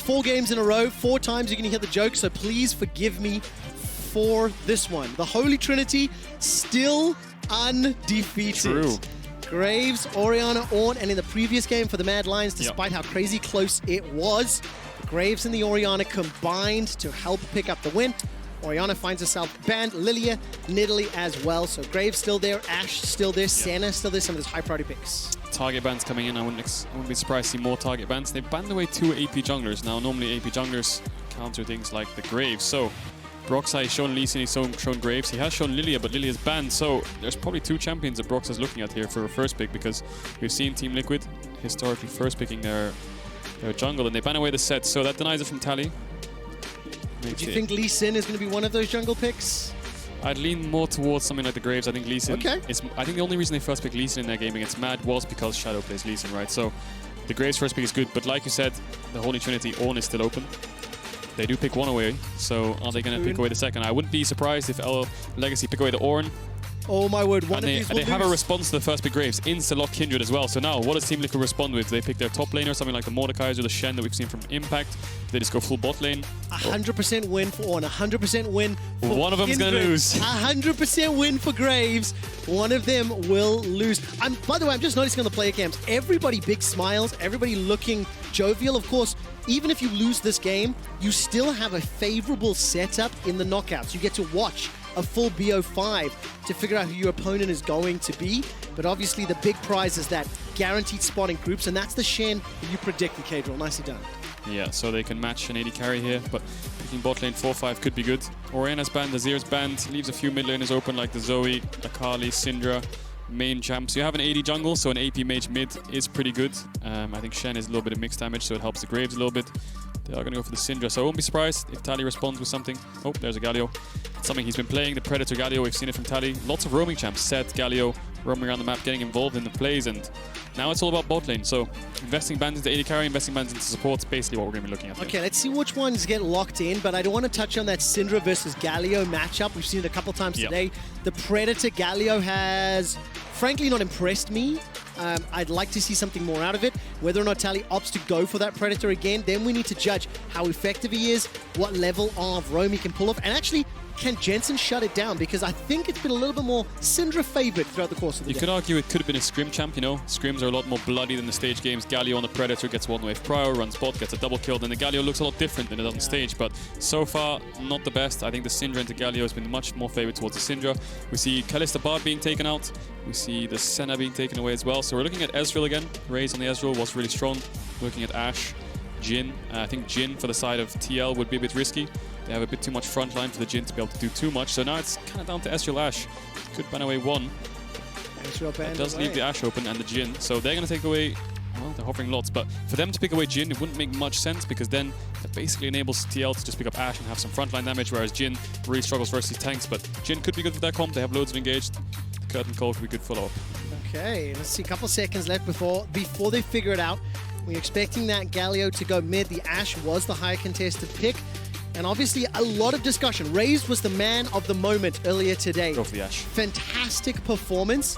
4 games in a row, 4 times you're going to hear the joke, so please forgive me for this one. The Holy Trinity still undefeated. True. Graves, Orianna, Ornn, and in the previous game for the Mad Lions, despite how crazy close it was, Graves and the Orianna combined to help pick up the win. Orianna finds herself banned, Lilia, Nidalee as well. So Graves still there, Ashe still there, Senna still there, some of those high priority picks. Target bans coming in, I wouldn't be surprised to see more target bans. They've banned away 2 AP junglers. Now, normally AP junglers counter things like the Graves. So Broxah has shown Lee Sin, he's shown Graves. He has shown Lilia, but Lilia's banned. So there's probably 2 champions that Broxah's looking at here for a first pick, because we've seen Team Liquid historically first picking their jungle, and they ban away the set. So that denies it from Tally. Do you think Lee Sin is going to be one of those jungle picks? I'd lean more towards something like the Graves. I think Lee Sin is, I think the only reason they first picked Lee Sin in their game against Mad was because Shadow plays Lee Sin, right? So the Graves first pick is good, but like you said, the Holy Trinity, Ornn is still open. They do pick 1 away, so are they going to pick away the second? I wouldn't be surprised if Legacy pick away the Ornn. Oh my word, one of these will they have a response to the first pick Graves, insta-lock Kindred as well. So now, what does Team Liquid respond with? They pick their top laner, something like the Mordekaiser or the Shen that we've seen from Impact. They just go full bot lane. 100% win for Ornn, 100% win for one of them is going to lose. 100% win for Graves. One of them will lose. By the way, I'm just noticing on the player cams, everybody big smiles, everybody looking jovial. Of course, even if you lose this game, you still have a favorable setup in the knockouts. You get to watch a full BO5 to figure out who your opponent is going to be. But obviously the big prize is that guaranteed spot in groups, and that's the Shen that you predicted, Kadril. Nicely done. Yeah, so they can match an AD carry here, but picking bot lane 4-5 could be good. Orianna's banned, Azir's banned, leaves a few mid laners open like the Zoe, Akali, Syndra, main champ. So you have an AD jungle, so an AP mage mid is pretty good. I think Shen is a little bit of mixed damage, so it helps the Graves a little bit. They are going to go for the Syndra, so I won't be surprised if Tally responds with something. Oh, there's a Galio. It's something he's been playing, the Predator Galio. We've seen it from Tally. Lots of roaming champs, Sett, Galio, roaming around the map, getting involved in the plays, and now it's all about bot lane. So investing bans into AD carry, investing bans into support is basically what we're going to be looking at. Okay, let's see which ones get locked in, but I don't want to touch on that Syndra versus Galio matchup. We've seen it a couple times today. The Predator Galio has, frankly, not impressed me. I'd like to see something more out of it. Whether or not Tally opts to go for that Predator again, then we need to judge how effective he is, what level of roam he can pull off, and actually, can Jensen shut it down? Because I think it's been a little bit more Syndra favored throughout the course of the game. You could argue it could have been a scrim champ, you know. Scrims are a lot more bloody than the stage games. Galio on the Predator gets 1 wave prior, runs bot, gets a double kill, then the Galio looks a lot different than it does on stage, but so far, not the best. I think the Syndra into Galio has been much more favored towards the Syndra. We see Kalista Bard being taken out. We see the Senna being taken away as well. So we're looking at Ezreal again. Raze on the Ezreal was really strong. Looking at Ashe, Jhin. I think Jhin for the side of TL would be a bit risky. They have a bit too much front line for the Jhin to be able to do too much. So now it's kind of down to Ezreal Ashe. Could ban away 1. It does leave the Ashe open and the Jhin. So they're going to take away, well, they're hovering lots. But for them to pick away Jhin, it wouldn't make much sense, because then that basically enables TL to just pick up Ashe and have some frontline damage, whereas Jhin really struggles versus tanks. But Jhin could be good for that comp. They have loads of engaged. The Curtain Call could be good follow-up. Okay, let's see, a couple seconds left before they figure it out. We're expecting that Galio to go mid. The Ashe was the higher contested pick. And obviously a lot of discussion. Raze was the man of the moment earlier today. Go for the Ashe. Fantastic performance.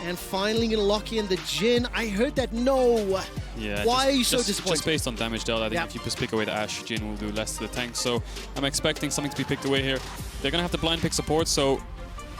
And finally going to lock in the Jhin. I heard that no. Yeah, why are you so disappointed? Just based on damage dealt, I think if you just pick away the Ashe, Jhin will do less to the tank. So I'm expecting something to be picked away here. They're going to have to blind pick support, so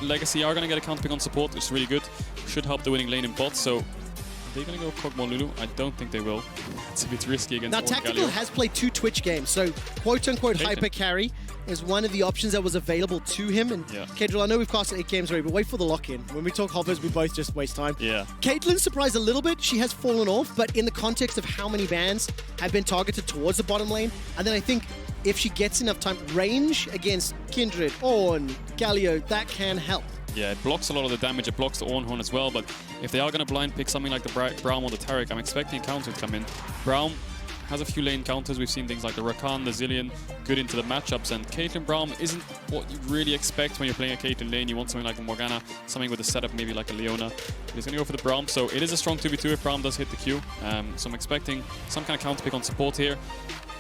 Legacy are going to get a counter pick on support, which is really good. Should help the winning lane in bot, so are they going to go Kog'Maw Lulu? I don't think they will. It's a bit risky against Now, Tactical has played 2 Twitch games, so quote-unquote hyper carry is one of the options that was available to him. And Kadril, I know we've casted 8 games already, but wait for the lock-in. When we talk hovers, we both just waste time. Yeah. Caitlyn surprised a little bit. She has fallen off, but in the context of how many bans have been targeted towards the bottom lane, and then I think if she gets enough time, range against Kindred, Ornn, Galio, that can help. Yeah, it blocks a lot of the damage. It blocks the Ornn as well, but if they are going to blind pick something like the Braum or the Taric, I'm expecting a counter to come in. Braum has a few lane counters. We've seen things like the Rakan, the Zilean, good into the matchups, and Caitlyn Braum isn't what you really expect when you're playing a Caitlyn lane. You want something like a Morgana, something with a setup maybe like a Leona. But he's going to go for the Braum, so it is a strong 2v2 if Braum does hit the Q. So I'm expecting some kind of counter pick on support here.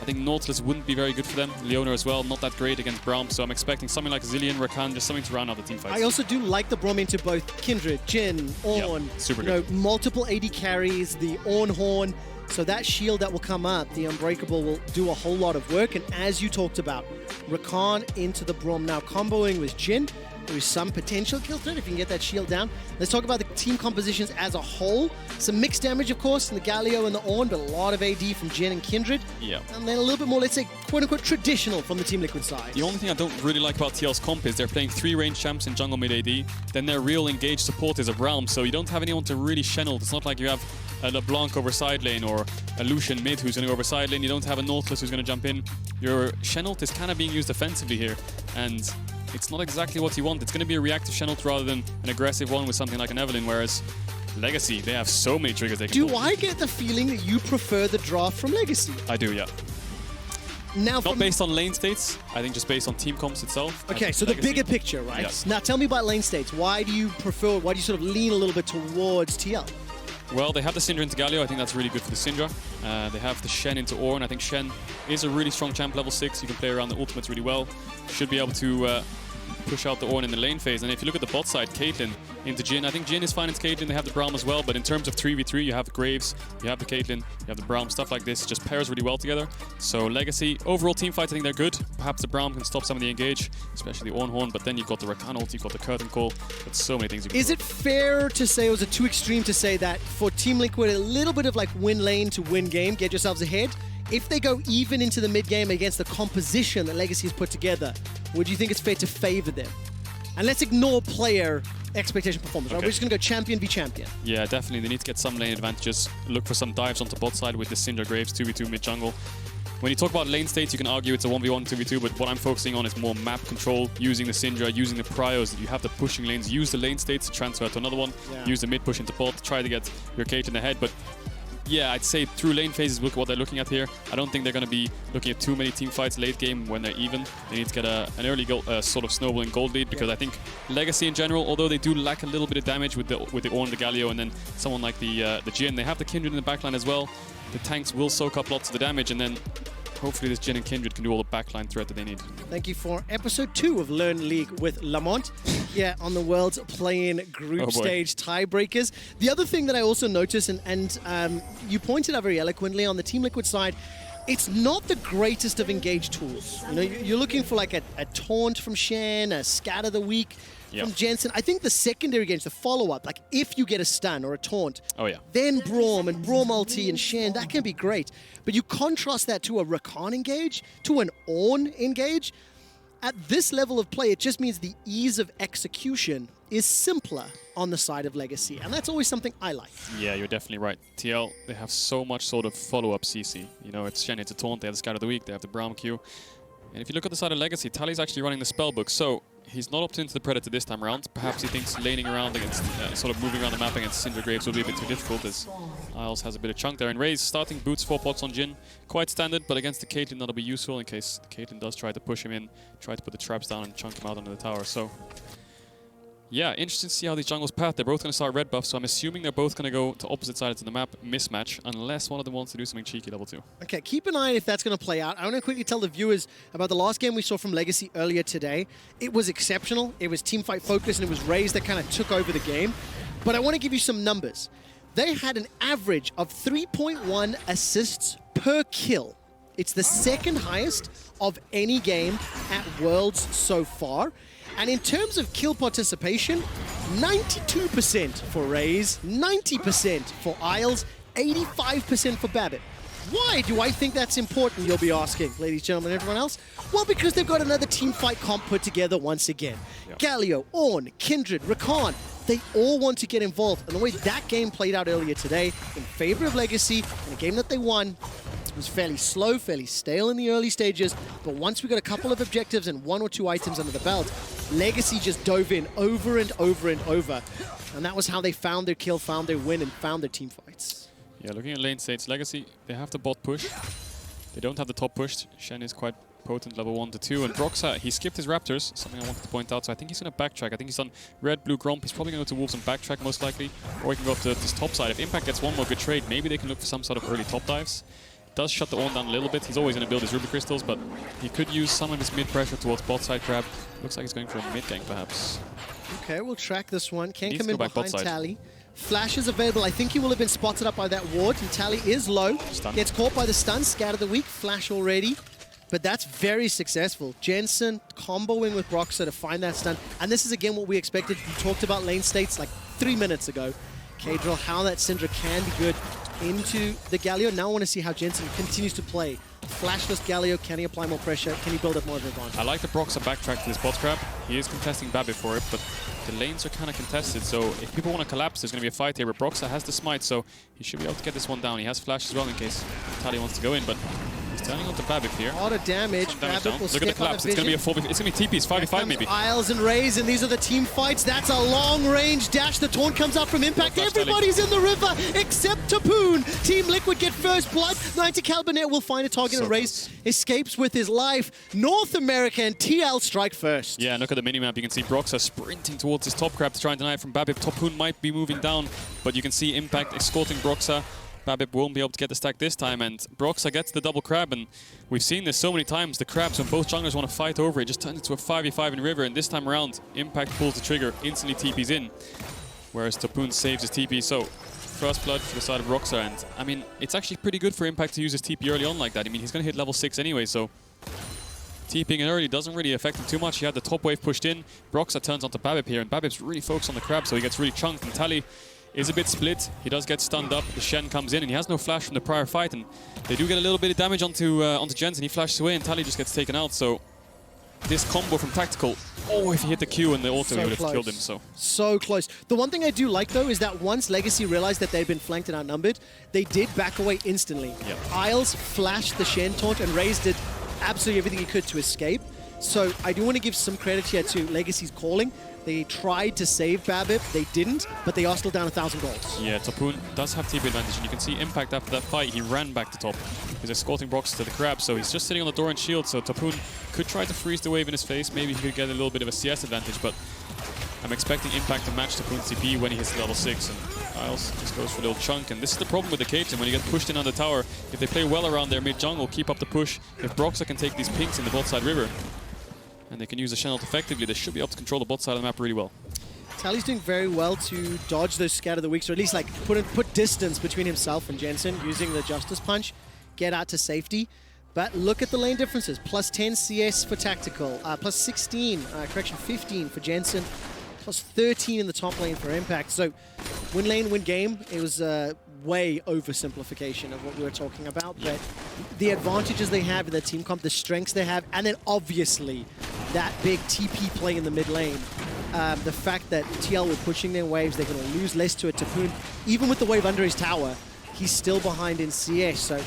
I think Nautilus wouldn't be very good for them. Leona as well, not that great against Braum, so I'm expecting something like Zilean, Rakan, just something to round out the team fights. I also do like the Braum into both Kindred, Jhin, Ornn. Super good. Multiple AD carries, the Ornn Horn. So that shield that will come up, the Unbreakable, will do a whole lot of work. And as you talked about, Rakan into the Braum now comboing with Jhin. There is some potential kill threat if you can get that shield down. Let's talk about the team compositions as a whole. Some mixed damage, of course, in the Galio and the Ornn, but a lot of AD from Jhin and Kindred. Yeah. And then a little bit more, let's say, quote-unquote, traditional from the Team Liquid side. The only thing I don't really like about TL's comp is they're playing 3 range champs in jungle mid AD. Then their real engaged support is a Realm, so you don't have anyone to really Shenel. It's not like you have a LeBlanc over side lane or a Lucian mid who's going to go over side lane. You don't have a Nautilus who's going to jump in. Your Shenel is kind of being used offensively here, and it's not exactly what you want. It's going to be a reactive Shenel rather than an aggressive one with something like an Evelynn, whereas Legacy, they have so many triggers they can Do pull. I get the feeling that you prefer the draft from Legacy? I do, yeah. Now, Not based on lane states, I think just based on team comps itself. Okay, so the bigger picture, right? Yeah. Now tell me about lane states. Why do you sort of lean a little bit towards TL? Well, they have the Syndra into Galio. I think that's really good for the Syndra. They have the Shen into Ornn. I think Shen is a really strong champ, level 6. You can play around the ultimates really well. Should be able to push out the Ornn in the lane phase. And if you look at the bot side, Caitlyn into Jhin. I think Jhin is fine into Caitlyn. They have the Braum as well. But in terms of 3v3, you have the Graves, you have the Caitlyn, you have the Braum, stuff like this. Just pairs really well together. So Legacy, overall team fights, I think they're good. Perhaps the Braum can stop some of the engage, especially the Ornn Horn. But then you've got the Rakan ult, you've got the Curtain Call. There's so many things you can Is it fair to say, or is it too extreme to say that for Team Liquid, a little bit of like win lane to win game, get yourselves ahead? If they go even into the mid game against the composition that Legacy has put together, would you think it's fair to favor them? And let's ignore player expectation performance, right? Okay. We're just going to go champion v champion. Yeah, definitely. They need to get some lane advantages. Look for some dives onto bot side with the Syndra Graves 2v2 mid jungle. When you talk about lane states, you can argue it's a 1v1, 2v2, but what I'm focusing on is more map control, using the Syndra, using the Prios. You have the pushing lanes, use the lane states to transfer to another one, use the mid push into bot, try to get your Caitlyn ahead. But yeah, I'd say through lane phases, look at what they're looking at here. I don't think they're going to be looking at too many team fights late game when they're even. They need to get an early goal, sort of snowballing gold lead, because I think Legacy in general, although they do lack a little bit of damage with the Ornn, the Galio, and then someone like the Jhin, they have the Kindred in the backline as well. The tanks will soak up lots of the damage, and then hopefully this Jhin and Kindred can do all the backline threat that they need. Thank you for episode 2 of Learn League with Lamont. Yeah, on the World's Play-In Group Stage Tiebreakers. The other thing that I also noticed, and you pointed out very eloquently on the Team Liquid side, it's not the greatest of engage tools. You know, you're looking for like a taunt from Shen, a scatter the weak from Jensen. I think the secondary games, the follow-up, like if you get a stun or a taunt, then Braum and Braum ulti and Shen, that can be great. But you contrast that to a Rakan engage, to an Ornn engage. At this level of play, it just means the ease of execution is simpler on the side of Legacy, and that's always something I like. Yeah, you're definitely right. TL, they have so much sort of follow-up CC. You know, it's Shen, it's a taunt, they have the Scout of the Week, they have the Braum Q. And if you look at the side of Legacy, Tally's actually running the spellbook, so he's not opted into the Predator this time around. Perhaps he thinks laning around against, sort of moving around the map against Syndra Graves will be a bit too difficult, as Isles has a bit of chunk there. And Raze starting boots 4 pots on Jhin. Quite standard, but against the Caitlyn that'll be useful in case the Caitlyn does try to push him in, try to put the traps down and chunk him out onto the tower. So yeah, interesting to see how these jungles path. They're both going to start red buff, so I'm assuming they're both going to go to opposite sides of the map, mismatch, unless one of them wants to do something cheeky level 2. Okay, keep an eye if that's going to play out. I want to quickly tell the viewers about the last game we saw from Legacy earlier today. It was exceptional. It was teamfight focused, and it was Raze that kind of took over the game. But I want to give you some numbers. They had an average of 3.1 assists per kill. It's the second highest of any game at Worlds so far. And in terms of kill participation, 92% for Raze, 90% for Isles, 85% for Babbitt. Why do I think that's important, you'll be asking, ladies, gentlemen, everyone else? Well, because they've got another teamfight comp put together once again. Galio, Ornn, Kindred, Rakan, they all want to get involved. And the way that game played out earlier today, in favor of Legacy, in a game that they won, it was fairly slow, fairly stale in the early stages, but once we got a couple of objectives and 1 or 2 items under the belt, Legacy just dove in over and over and over. And that was how they found their kill, found their win, and found their team fights. Yeah, looking at lane states, Legacy, they have the bot push. They don't have the top push. Shen is quite potent, level 1 to 2. And Broxa, he skipped his Raptors, something I wanted to point out. So I think he's going to backtrack. I think he's on red, blue, Gromp. He's probably going to go to Wolves and backtrack most likely. Or he can go up to this top side. If Impact gets one more good trade, maybe they can look for some sort of early top dives. Does shut the Ornn down a little bit. He's always going to build his Ruby Crystals, but he could use some of his mid pressure towards bot side grab. Looks like he's going for a mid gank, perhaps. Okay, we'll track this one. Can't come in behind Tally. Flash is available. I think he will have been spotted up by that ward. And Tally is low. Stun. Gets caught by the stun. Scatter the weak. Flash already. But that's very successful. Jensen comboing with Broxah to find that stun. And this is again what we expected. We talked about lane states like 3 minutes ago. K-Drill, how that Syndra can be good into the Galio. Now I want to see how Jensen continues to play. Flashless Galio, can he apply more pressure? Can he build up more of an advantage? I like the Broxah backtrack to this bot grab. He is contesting Babip for it, but the lanes are kind of contested, so if people want to collapse, there's going to be a fight here, but Broxah has the smite, so he should be able to get this one down. He has flash as well in case Tally wants to go in, but he's turning on to Babip here. A lot of damage. Babip will Look at the collapse. It's going to be a 4v. It's going to be TPs, 5v5 maybe. Isles and Rays, and these are the team fights. That's a long-range dash. The taunt comes up from Impact. Everybody's in the river except Tapoon. Team Liquid get first blood. 90 Calbanet will find a target, and Rays escapes with his life. North America and TL strike first. Yeah, look at the minimap. You can see Broxah sprinting towards his top crab to try and deny it from Babip. Tapoon might be moving down, but you can see Impact escorting Broxah. Babip won't be able to get the stack this time, and Broxah gets the double crab, and we've seen this so many times. The crabs, when both junglers want to fight over it, just turns into a 5v5 in river, and this time around, Impact pulls the trigger, instantly TP's in, whereas Tapoon saves his TP. So, first blood for the side of Broxah, and I mean, it's actually pretty good for Impact to use his TP early on like that. I mean, he's going to hit level 6 anyway, so TPing it early doesn't really affect him too much. He had the top wave pushed in. Broxah turns onto Babip here, and Babip's really focused on the crab, so he gets really chunked, and Tally is a bit split. He does get stunned up. The Shen comes in, and he has no flash from the prior fight, and they do get a little bit of damage onto Jensen. He flashes away, and Tally just gets taken out. So this combo from Tactical, oh, if he hit the Q and the auto, he would have killed him. So close. The one thing I do like, though, is that once Legacy realized that they'd been flanked and outnumbered, they did back away instantly. Yep. Isles flashed the Shen taunt, and Raze did absolutely everything he could to escape. So I do want to give some credit here to Legacy's calling. They tried to save Babip, they didn't, but they are still down 1,000 goals. Yeah, Tapoon does have TP advantage, and you can see Impact after that fight, he ran back to top. He's escorting Broxah to the crab, so he's just sitting on the door and shield, so Tapoon could try to freeze the wave in his face. Maybe he could get a little bit of a CS advantage, but I'm expecting Impact to match Tapoon's TP when he hits level 6, and Isles just goes for a little chunk, and this is the problem with the Cajun. When you get pushed in on the tower, if they play well around their mid-jungle, keep up the push. If Broxah can take these pinks in the bot side river, and they can use the Channel effectively, they should be able to control the bot side of the map really well. Tally's doing very well to dodge those Scatter the Weaks, or at least like put distance between himself and Jensen using the Justice Punch, get out to safety. But look at the lane differences. Plus 10 CS for Tactical, plus 16, 15 for Jensen, plus 13 in the top lane for Impact. So win lane, win game. It was way oversimplification of what we were talking about. But the advantages they have in their team comp, the strengths they have, and then obviously that big TP play in the mid lane. The fact that TL were pushing their waves, they're going to lose less to a Tapoon. Even with the wave under his tower, he's still behind in CS. So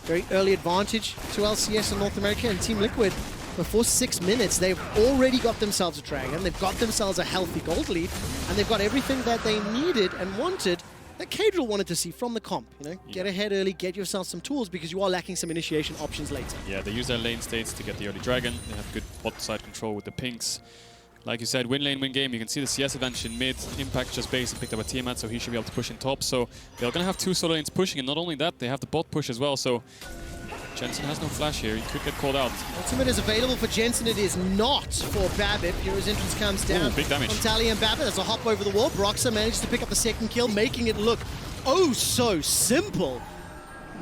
very early advantage to LCS in North America, and Team Liquid, before 6 minutes, they've already got themselves a dragon, they've got themselves a healthy gold lead, and they've got everything that they needed and wanted that K-Drill wanted to see from the comp. You know, get ahead early, get yourself some tools, because you are lacking some initiation options later. Yeah, they use their lane states to get the early dragon. They have good bot side control with the pinks. Like you said, win lane, win game. You can see the CS advantage in mid. Impact just base and picked up a Tiamat, so he should be able to push in top. So they're going to have 2 solo lanes pushing, and not only that, they have the bot push as well. So Jensen has no flash here. He could get called out. Ultimate is available for Jensen. It is not for Babip. Hero's entrance comes down. Ooh, big damage from Tally and Babip. There's a hop over the wall. Broxah manages to pick up the second kill, making it look oh so simple.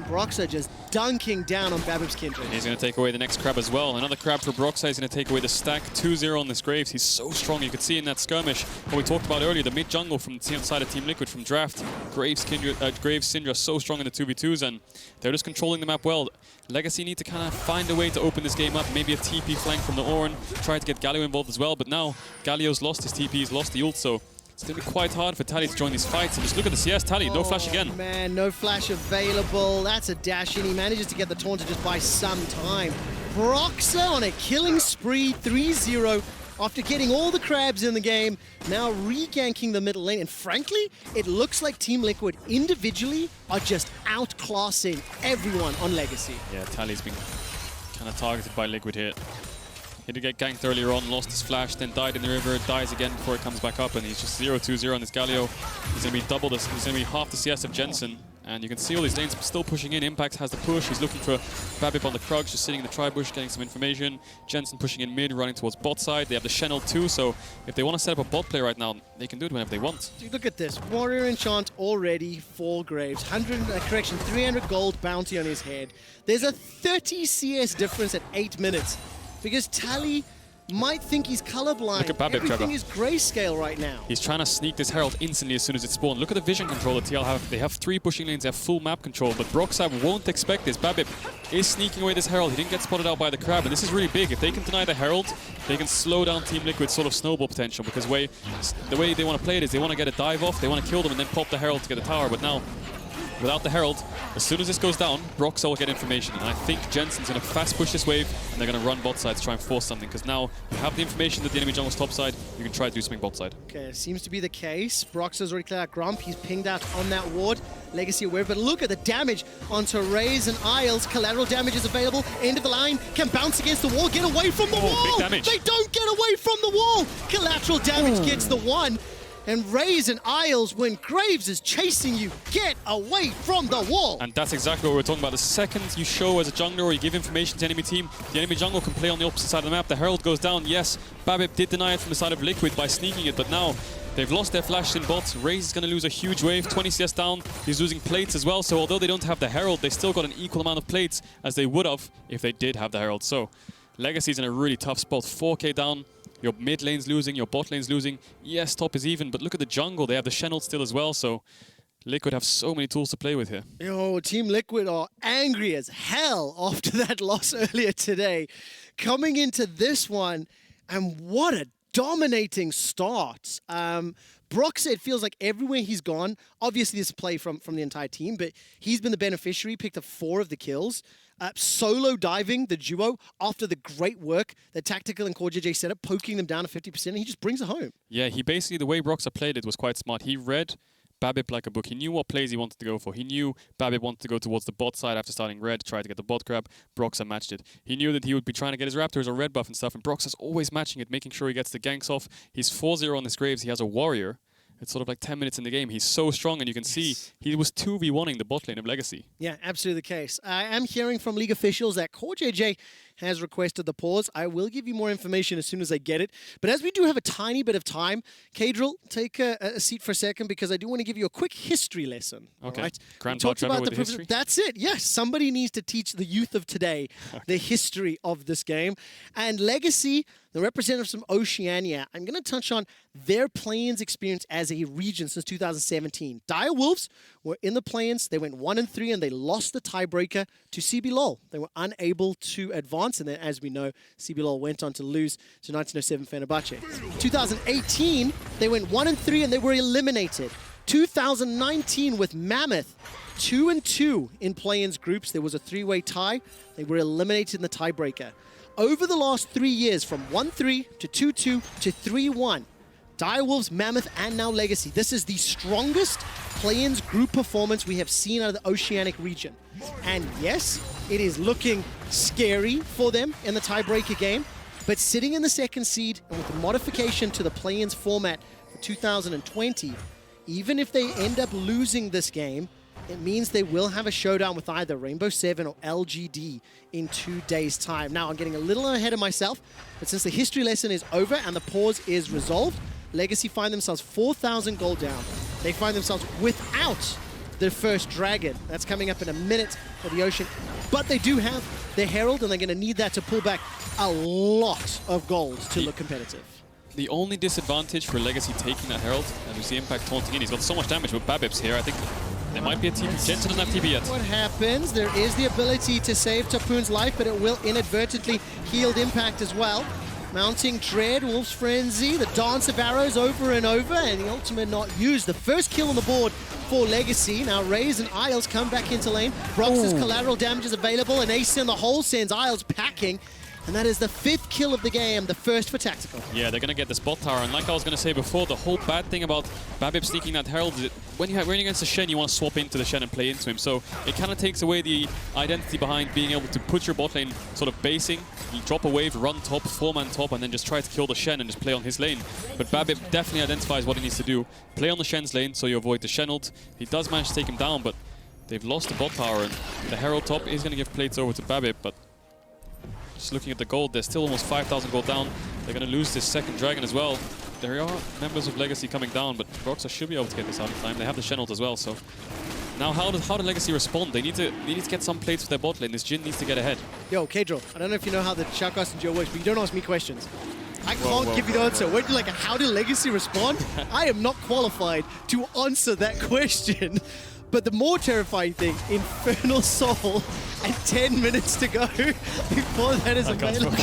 Broxah just dunking down on Babip's Kindred. He's going to take away the next crab as well. Another crab for Broxah. He's going to take away the stack. 2-0 on this Graves. He's so strong. You could see in that skirmish what we talked about earlier, the mid-jungle from the side of Team Liquid from Draft. Graves, Syndra so strong in the 2v2s, and they're just controlling the map well. Legacy need to kind of find a way to open this game up. Maybe a TP flank from the Ornn. Try to get Galio involved as well, but now Galio's lost his TP, he's lost the ult, so it's going to be quite hard for Tally to join these fights. And just look at the CS, Tally, no flash again. Man, no flash available. That's a dash in. He manages to get the taunt to just buy some time. Broxah on a killing spree, 3-0. After getting all the crabs in the game, now re-ganking the middle lane. And frankly, it looks like Team Liquid individually are just outclassing everyone on Legacy. Yeah, Tally's been kind of targeted by Liquid here. He did get ganked earlier on, lost his flash, then died in the river, dies again before it comes back up, and he's just 0-2-0 on this Galio. He's going to be double this. He's going to be half the CS of Jensen, And you can see all these lanes still pushing in. Impact has the push. He's looking for Babip on the Krugs, just sitting in the tri-bush, getting some information. Jensen pushing in mid, running towards bot side. They have the Shenel too, so if they want to set up a bot play right now, they can do it whenever they want. Dude, look at this. Warrior Enchant already 4 Graves. 300 gold bounty on his head. There's a 30 CS difference at 8 minutes. Because Tally might think he's colorblind. Look at Babip, Everything Trevor. is grayscale right now. He's trying to sneak this Herald instantly as soon as it spawns. Look at the vision control that TL have. They have 3 pushing lanes, they have full map control, but Broxab won't expect this. Babip is sneaking away this Herald. He didn't get spotted out by the Crab, and this is really big. If they can deny the Herald, they can slow down Team Liquid's sort of snowball potential, because the way they want to play it is they want to get a dive off, they want to kill them and then pop the Herald to get the tower, but now without the Herald, as soon as this goes down, Broxel will get information. And I think Jensen's going to fast push this wave, and they're going to run bot side to try and force something, because now you have the information that the enemy jungle's top side, you can try to do something bot side. Okay, it seems to be the case. Broxel's already cleared out Grump. He's pinged out on that ward. Legacy aware, but look at the damage onto Raze and Isles. Collateral damage is available. End of the line. Can bounce against the wall. Get away from the wall! Big damage. They don't get away from the wall! Collateral damage gets the one. And Raze and Isles, when Graves is chasing you, get away from the wall! And that's exactly what we're talking about. The second you show as a jungler or you give information to enemy team, the enemy jungle can play on the opposite side of the map. The Herald goes down. Yes, Babip did deny it from the side of Liquid by sneaking it, but now they've lost their flash in bots. Raze is going to lose a huge wave, 20 CS down. He's losing plates as well, so although they don't have the Herald, they still got an equal amount of plates as they would have if they did have the Herald. So Legacy's in a really tough spot, 4k down. Your mid lane's losing, your bot lane's losing. Yes, top is even, but look at the jungle. They have the Shenel still as well, so Liquid have so many tools to play with here. Yo, Team Liquid are angry as hell after that loss earlier today. Coming into this one, and what a dominating start. Brox, it feels like everywhere he's gone, obviously this is a play from the entire team, but he's been the beneficiary, picked up 4 of the kills. Solo diving the duo after the great work that Tactical and CoreJJ set up, poking them down to 50%, and he just brings it home. Yeah, he basically, the way Broxa played it was quite smart. He read Babip like a book. He knew what plays he wanted to go for. He knew Babip wanted to go towards the bot side after starting red, try to get the bot grab. Broxa matched it. He knew that he would be trying to get his Raptors or red buff and stuff, and Broxa's always matching it, making sure he gets the ganks off. He's 4-0 on his Graves. He has a Warrior. It's sort of like 10 minutes in the game. He's so strong, and you can see he was 2v1ing the bot lane of Legacy. Yeah, absolutely the case. I am hearing from League officials that CoreJJ has requested the pause. I will give you more information as soon as I get it. But as we do have a tiny bit of time, Kadril, take a seat for a second, because I do want to give you a quick history lesson. Okay. Right? Grandpa Trevor with the history? That's it. Yes, somebody needs to teach the youth of today the history of this game. And Legacy, the representatives from Oceania, I'm going to touch on their play-ins experience as a region since 2017. Dire Wolves were in the play-ins. They went 1-3, and they lost the tiebreaker to CB LOL. They were unable to advance, and then, as we know, CB LOL went on to lose to 1907 Fenerbahce. 2018, they went 1-3, and they were eliminated. 2019 with Mammoth, 2-2 in play-ins groups. There was a 3-way tie. They were eliminated in the tiebreaker. Over the last 3 years, from 1-3 to 2-2 to 3-1, Dire Wolves, Mammoth, and now Legacy. This is the strongest play-ins group performance we have seen out of the Oceanic region. And yes, it is looking scary for them in the tiebreaker game, but sitting in the second seed and with the modification to the play-ins format for 2020, even if they end up losing this game, it means they will have a showdown with either Rainbow 7 or LGD in 2 days' time. Now, I'm getting a little ahead of myself, but since the history lesson is over and the pause is resolved, Legacy find themselves 4,000 gold down. They find themselves without their first dragon. That's coming up in a minute for the Ocean. But they do have their Herald, and they're going to need that to pull back a lot of gold to look competitive. The only disadvantage for Legacy taking that Herald, and we see Impact taunting in, he's got so much damage with Babip's here. I think there might be a TP. Jensen doesn't have TP yet. What happens? There is the ability to save Tapoon's life, but it will inadvertently heal Impact as well. Mounting Dread, Wolf's Frenzy, the dance of arrows over and over, and the ultimate not used. The first kill on the board for Legacy. Now Raze and Isles come back into lane. Brox's collateral damage is available, and Ace in the hole sends Isles packing. And that is the 5th kill of the game, the first for Tactical. Yeah, they're going to get the spot tower. And like I was going to say before, the whole bad thing about Babip sneaking that Herald is that when you're against a Shen, you want to swap into the Shen and play into him. So it kind of takes away the identity behind being able to put your bot lane sort of basing. You drop a wave, run top, 4-man top, and then just try to kill the Shen and just play on his lane. But Babip definitely identifies what he needs to do. Play on the Shen's lane so you avoid the Shen ult. He does manage to take him down, but They've lost the bot tower, and the Herald top is going to give plates over to Babip, but just looking at the gold, they're still almost 5,000 gold down. They're going to lose this second dragon as well. There are members of Legacy coming down, but Broxah should be able to get this out in time. They have the Shenalt as well, so now how did Legacy respond? They need to get some plates for their bot lane. This Jhin needs to get ahead. Yo, Kedro, I don't know if you know how the shoutcast and Joe works, but you don't ask me questions. I can't give you the answer. Wait, like, how did Legacy respond? I am not qualified to answer that question. But the more terrifying thing, Infernal Soul and 10 minutes to go before that is available.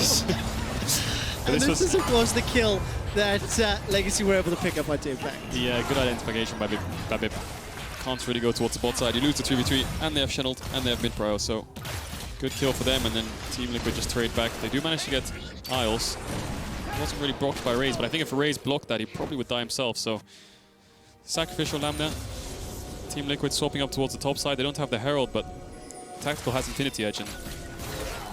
And this is, of course, the kill that Legacy were able to pick up on Team Pack. Yeah, good identification by Babip. Can't really go towards the bot side. You lose the 3v3, and they have Shenalt, and they have mid prio, so good kill for them, and then Team Liquid just trade back. They do manage to get Isles. He wasn't really blocked by Raze, but I think if Raze blocked that, he probably would die himself, so sacrificial lamb there. Team Liquid swapping up towards the top side. They don't have the Herald, but Tactical has Infinity Edge, and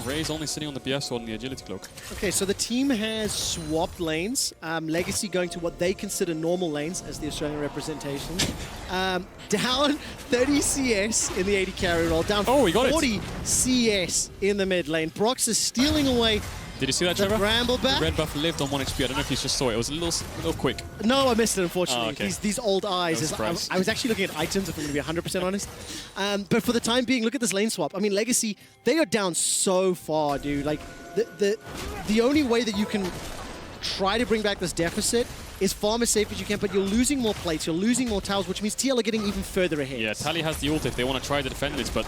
Raze only sitting on the BF sword and the Agility Cloak. Okay, so the team has swapped lanes. Legacy going to what they consider normal lanes as the Australian representation. Down 30 CS in the 80 carry roll. Down 40 CS in the mid lane. Brox is stealing away. Did you see that, Trevor? The red buff lived on 1 HP. I don't know if you just saw it. It was a little quick. No, I missed it, unfortunately. Oh, okay. These old eyes. I was actually looking at items, if I'm going to be 100% honest. But for the time being, look at this lane swap. I mean, Legacy, they are down so far, dude. Like, the only way that you can try to bring back this deficit is farm as safe as you can, but you're losing more plates, you're losing more towers, which means TL are getting even further ahead. Yeah, Tally has the ult if they want to try to defend this, but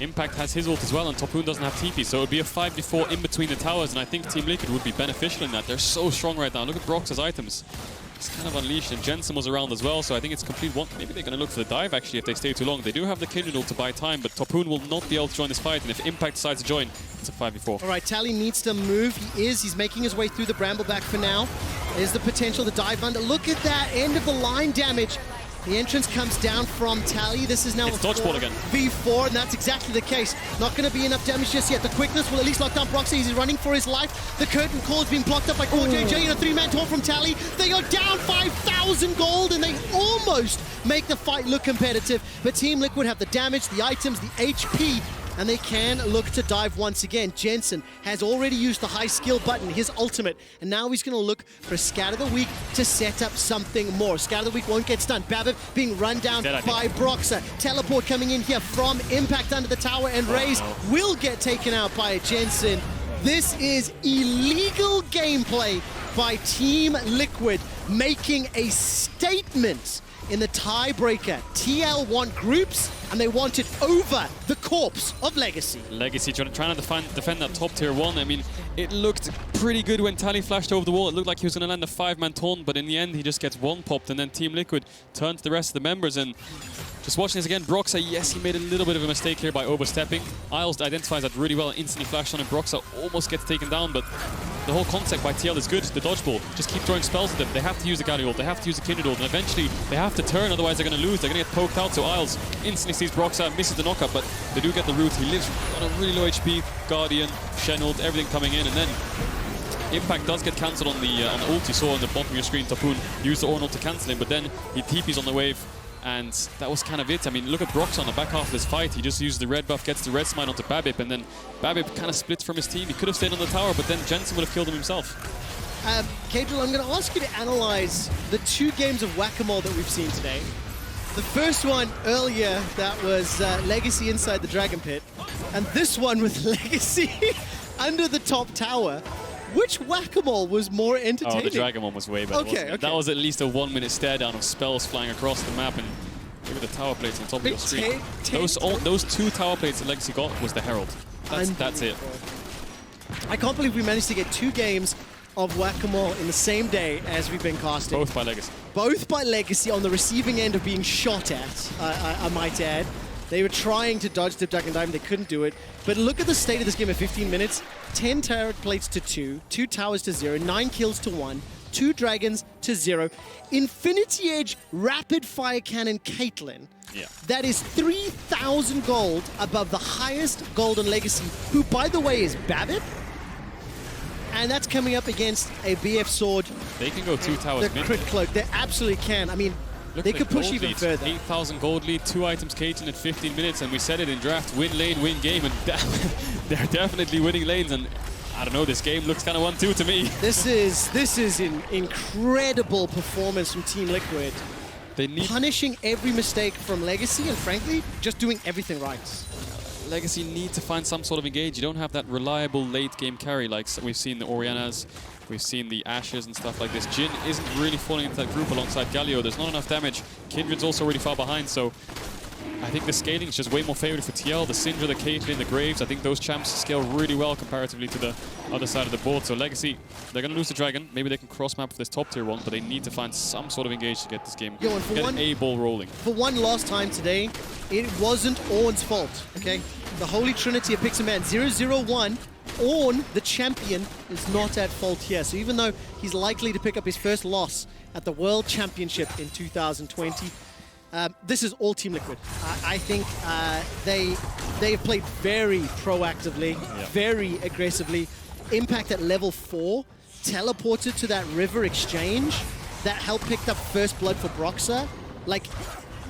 Impact has his ult as well, and Topoon doesn't have TP, so it would be a 5v4 in between the towers, and I think Team Liquid would be beneficial in that. They're so strong right now. Look at Brox's items. It's kind of unleashed, and Jensen was around as well, so I think it's complete one. Maybe they're going to look for the dive, actually, if they stay too long. They do have the Kindred ult to buy time, but Topoon will not be able to join this fight, and if Impact decides to join, it's a 5v4. All right, Tally needs to move. He's making his way through the Brambleback for now. There's the potential to dive under. Look at that, end of the line damage. The entrance comes down from Tally. This is now it's dodgeball again. V4, and that's exactly the case. Not going to be enough damage just yet. The quickness will at least lock down Broxah. He's running for his life. The curtain call is being blocked up by JJ, and a 3-man taunt from Tally. They are down 5,000 gold, and they almost make the fight look competitive. But Team Liquid have the damage, the items, the HP, and they can look to dive once again. Jensen has already used the high skill button, his ultimate, and now he's going to look for Scatter the Weak to set up something more. Scatter the Weak won't get stunned. Babip being run down by Broxah. Teleport coming in here from Impact under the tower, and Raze will get taken out by Jensen. This is illegal gameplay by Team Liquid, making a statement in the tiebreaker. TL want groups, and they want it over the corpse of Legacy. Legacy trying to defend that top tier 1. I mean, it looked pretty good when Tally flashed over the wall. It looked like he was going to land a 5-man taunt, but in the end, he just gets one popped, and then Team Liquid turned to the rest of the members. And just watching this again, Broxah, yes, he made a little bit of a mistake here by overstepping. Isles identifies that really well and instantly flashed on him. Broxah almost gets taken down, but the whole concept by TL is good. The dodgeball, just keep throwing spells at them. They have to use the Galio ult, they have to use the Kindred ult, and eventually they have to turn, otherwise they're going to lose. They're going to get poked out, so Isles instantly sees Broxah, misses the knockup, but they do get the root. He lives on a really low HP, Guardian, Shenalt, everything coming in, and then Impact does get cancelled on the ult. You saw on the bottom of your screen, Topoon used the Ornal to cancel him, but then he TPs on the wave, and that was kind of it. I mean, look at Broxah on the back half of this fight. He just used the red buff, gets the red smite onto Babip, and then Babip kind of splits from his team. He could have stayed on the tower, but then Jensen would have killed him himself. Cadril, I'm going to ask you to analyze the 2 games of Whack-A-Mole that we've seen today. The first one earlier, that was Legacy inside the Dragon Pit, and this one with Legacy under the top tower. Which Whack-A-Mole was more entertaining? Oh, the Dragon one was way better. Okay. That was at least a 1-minute stare down of spells flying across the map, and look at the tower plates on top of your screen. Those 2 tower plates that Legacy got was the Herald. That's it. I can't believe we managed to get 2 games of Whack-A-Mole in the same day as we've been casting. Both by Legacy. Both by Legacy on the receiving end of being shot at, I might add. They were trying to dodge Dip, Duck, and Dive, they couldn't do it. But look at the state of this game at 15 minutes. 10 turret plates to 2, 2 towers to 0, 9 kills to 1, 2 dragons to 0. Infinity Edge Rapid Fire Cannon Caitlyn. Yeah. That is 3,000 gold above the highest Golden Legacy, who, by the way, is Babip. And that's coming up against a BF sword. They can go 2 towers the crit cloak. They absolutely can. I mean, Look They at could the push gold even lead. further. 8,000 gold lead, 2 items Caitlyn at 15 minutes, and we said it in draft, win lane, win game, and they're definitely winning lanes, and I don't know, this game looks kind of 1-2 to me. This is an incredible performance from Team Liquid. They need Punishing every mistake from Legacy and frankly, just doing everything right. Legacy need to find some sort of engage. You don't have that reliable late game carry like we've seen the Orianas, we've seen the Ashes and stuff like this. Jhin isn't really falling into that group alongside Galio. There's not enough damage. Kindred's also really far behind, so I think the scaling is just way more favored for TL. The Syndra, the Caitlyn, the Graves, I think those champs scale really well comparatively to the other side of the board. So Legacy, they're going to lose the Dragon. Maybe they can cross-map for this top tier one, but they need to find some sort of engage to get this game, Yo, and for get one- a ball rolling. For one last time today, it wasn't Ornn's fault, okay? The Holy Trinity of Pixelman 001, Ornn, the champion, is not at fault here. So even though he's likely to pick up his first loss at the World Championship in 2020, this is all Team Liquid. I think they have played very proactively, very aggressively. Impact at level 4, teleported to that river exchange that helped pick up first blood for Broxah, like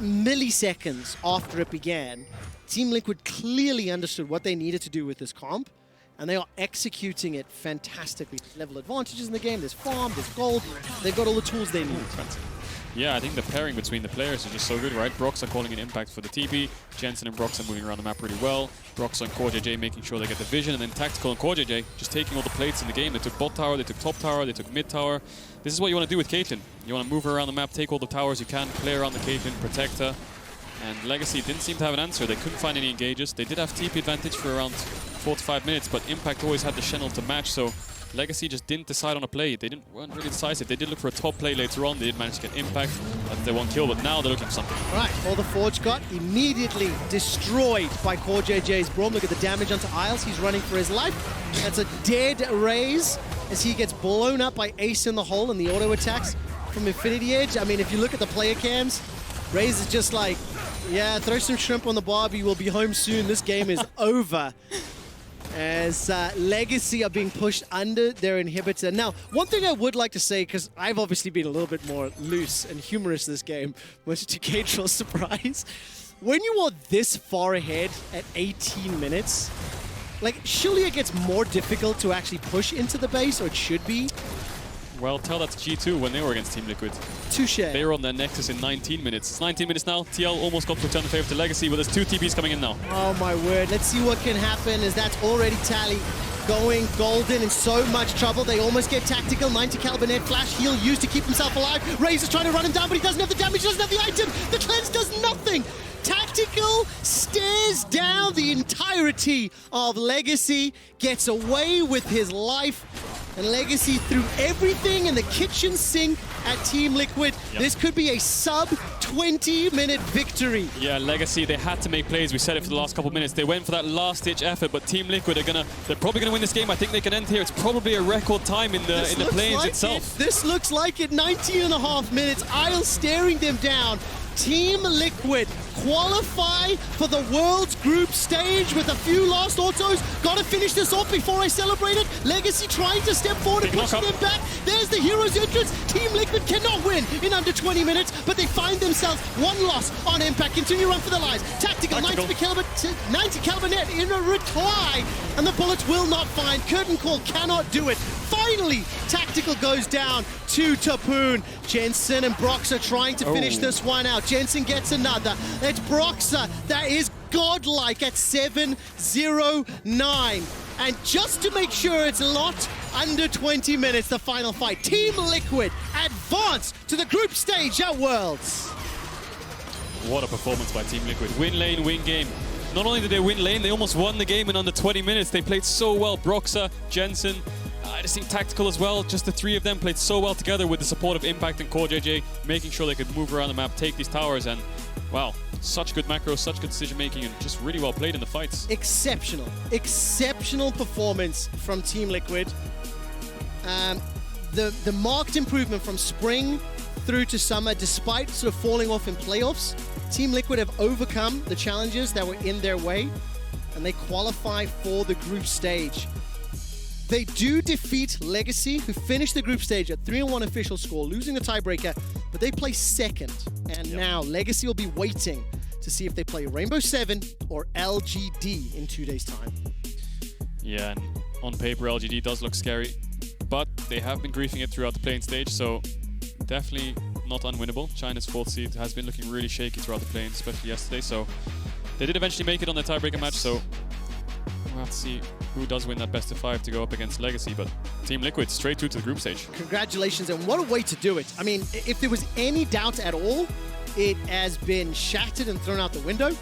milliseconds after it began. Team Liquid clearly understood what they needed to do with this comp, and they are executing it fantastically. Level advantages in the game, there's farm, there's gold, they've got all the tools they need. Yeah, I think the pairing between the players is just so good, right? Broxah calling an impact for the TP, Jensen and Broxah moving around the map really well, Broxah and CoreJJ making sure they get the vision, and then Tactical and CoreJJ just taking all the plates in the game. They took bot tower, they took top tower, they took mid tower. This is what you want to do with Caitlyn. You want to move her around the map, take all the towers you can, play around the Caitlyn, protect her. And Legacy didn't seem to have an answer. They couldn't find any engages. They did have TP advantage for around 4 to 5 minutes, but Impact always had the Channel to match, so Legacy just didn't decide on a play. They weren't really decisive. They did look for a top play later on. They did manage to get Impact. That's their one kill, but now they're looking for something. Right, all the Forge got immediately destroyed by CoreJJ's Braum. Look at the damage onto Isles. He's running for his life. That's a dead Raze as he gets blown up by Ace in the hole and the auto attacks from Infinity Edge. I mean, if you look at the player cams, Raze is just like, yeah, throw some shrimp on the barbie, we'll be home soon. This game is over. As Legacy are being pushed under their inhibitor. Now, one thing I would like to say, because I've obviously been a little bit more loose and humorous this game, much to Caedrel's surprise, when you are this far ahead at 18 minutes, like, surely it gets more difficult to actually push into the base, or it should be. Well, tell that to G2 when they were against Team Liquid. Touche. They were on their Nexus in 19 minutes. It's 19 minutes now. TL almost got to return the favor to Legacy, but there's 2 TPs coming in now. Oh my word. Let's see what can happen, as that's already Tally going golden in so much trouble. They almost get Tactical. 90 caliber net flash heal used to keep himself alive. Raze is trying to run him down, but he doesn't have the damage, doesn't have the item. The cleanse does nothing. Tactical stares down the entirety of Legacy, gets away with his life, and Legacy threw everything in the kitchen sink at Team Liquid. Yep. This could be a sub 20-minute victory. Yeah, Legacy, they had to make plays. We said it for the last couple of minutes. They went for that last-ditch effort, but Team Liquid they're probably gonna win this game. I think they can end here. It's probably a record time in the plains like itself. This looks like it. 19.5 minutes. Isle staring them down. Team Liquid qualify for the World's Group stage with a few last autos. Gotta finish this off before I celebrate it. Legacy trying to step forward and push them back. There's the Heroes entrance. Team Liquid cannot win in under 20 minutes, but they find themselves one loss on Impact. Continue run for the lives. Tactical. 90 caliber net in a reply, and the bullets will not find. Curtain Call cannot do it. Finally, Tactical goes down to Tapoon. Jensen and Broxah trying to finish this one out. Jensen gets another. It's Broxah that is godlike at 7-0-9. And just to make sure it's not under 20 minutes, the final fight. Team Liquid advance to the group stage at Worlds. What a performance by Team Liquid. Win lane, win game. Not only did they win lane, they almost won the game in under 20 minutes. They played so well. Broxah, Jensen, I just think Tactical as well. Just the 3 of them played so well together with the support of Impact and CoreJJ, making sure they could move around the map, take these towers, and wow, such good macros, such good decision making, and just really well played in the fights. Exceptional performance from Team Liquid. The marked improvement from spring through to summer, despite sort of falling off in playoffs, Team Liquid have overcome the challenges that were in their way, and they qualify for the group stage. They do defeat Legacy, who finished the group stage at 3-1 official score, losing the tiebreaker, but they play second. And now Legacy will be waiting to see if they play Rainbow 7 or LGD in 2 days' time. Yeah, and on paper, LGD does look scary, but they have been griefing it throughout the playing stage, so definitely not unwinnable. China's 4th seed has been looking really shaky throughout the playing, especially yesterday, so they did eventually make it on the tiebreaker match, so we'll have to see who does win that best of 5 to go up against Legacy, but Team Liquid straight through to the group stage. Congratulations, and what a way to do it. I mean, if there was any doubt at all, it has been shattered and thrown out the window.